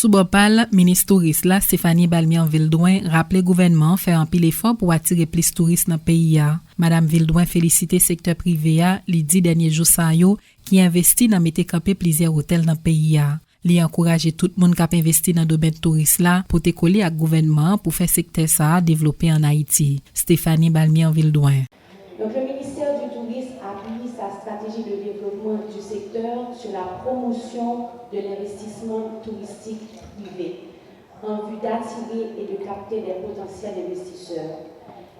Sous Bopal, ministre touriste là, Stéphanie Balmian-Vildouin, rappelé gouvernement faire un pile effort pour attirer plus de touristes dans le pays. Madame Vildouin félicité secteur privé, les 10 derniers jours qui investit dans mettre camper plusieurs hôtels dans le pays. Li encourager tout le monde qui a investi dans le domaine touriste là pour te coller à gouvernement pour faire secteur ça développer en Haïti. Stéphanie Balmian-Vildouin. Donc le ministère du Tourisme appuie sa stratégie de développement du secteur sur la promotion de l'investissement touristique privé en vue d'attirer et de capter des potentiels investisseurs.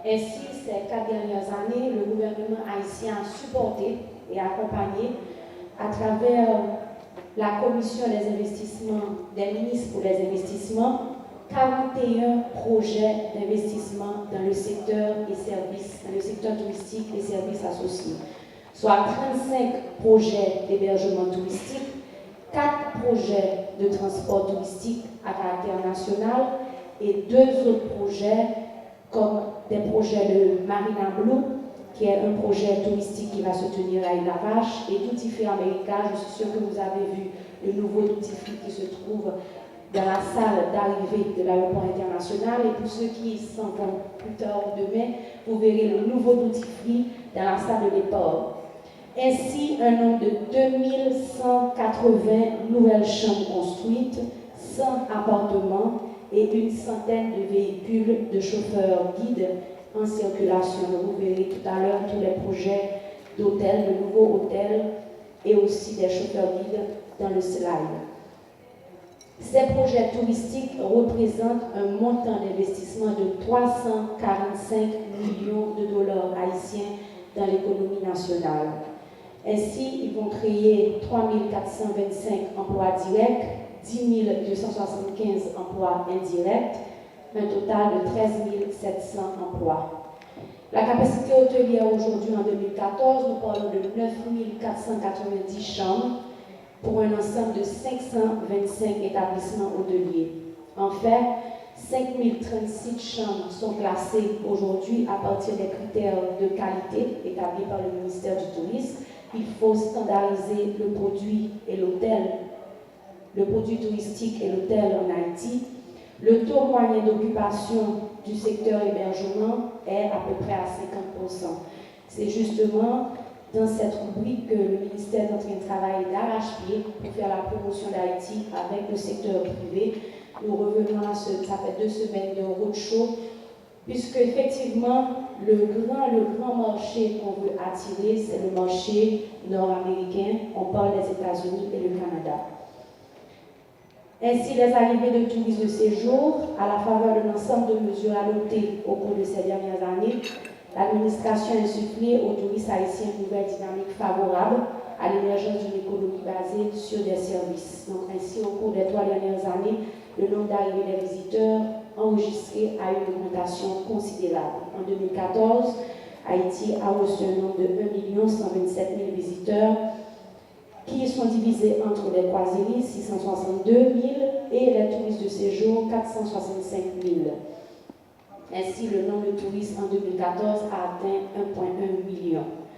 Ainsi, ces 4 dernières années, le gouvernement haïtien a supporté et accompagné à travers la commission des investissements des ministres pour les investissements 41 projets d'investissement dans le secteur et services, dans le secteur touristique et services associés, soit 35 projets d'hébergement touristique, 4 projets de transport touristique à caractère national et 2 autres projets comme des projets de Marina Blue, qui est un projet touristique qui va se tenir à Île-la-Vache, et Duty Free America. Je suis sûre que vous avez vu le nouveau Duty Free qui se trouve dans la salle d'arrivée de l'aéroport international. Et pour ceux qui s'en vont plus tard demain, vous verrez le nouveau Duty Free dans la salle de départ. Ainsi, un nombre de 2180 nouvelles chambres construites, 100 appartements et une centaine de véhicules de chauffeurs guides en circulation. Vous verrez tout à l'heure tous les projets d'hôtels, de nouveaux hôtels et aussi des chauffeurs guides dans le slide. Ces projets touristiques représentent un montant d'investissement de 345 millions de dollars haïtiens dans l'économie nationale. Ainsi, ils vont créer 3 425 emplois directs, 10 275 emplois indirects, un total de 13 700 emplois. La capacité hôtelière aujourd'hui en 2014, nous parlons de 9 490 chambres pour un ensemble de 525 établissements hôteliers. En fait, 5 036 chambres sont classées aujourd'hui à partir des critères de qualité établis par le ministère du Tourisme. Il faut standardiser le produit et l'hôtel, le produit touristique et l'hôtel en Haïti. Le taux moyen d'occupation du secteur hébergement est à peu près à 50%. C'est justement dans cette rubrique que le ministère est en train de travailler d'arrache-pied pour faire la promotion d'Haïti avec le secteur privé. Nous revenons à ça fait 2 semaines de roadshow, puisque effectivement, le grand marché qu'on veut attirer, c'est le marché nord-américain. On parle des États-Unis et le Canada. Ainsi, les arrivées de touristes de séjour, à la faveur de l'ensemble de mesures adoptées au cours de ces dernières années, l'administration a insufflé aux touristes haïtiens une nouvelle dynamique favorable à l'émergence d'une économie basée sur des services. Donc, ainsi, au cours des 3 dernières années, le nombre d'arrivées des visiteurs enregistré a eu une augmentation considérable. En 2014, Haïti a reçu un nombre de 1 127 000 visiteurs qui sont divisés entre les croisiéristes, 662 000, et les touristes de séjour, 465 000. Ainsi, le nombre de touristes en 2014 a atteint 1,1 million.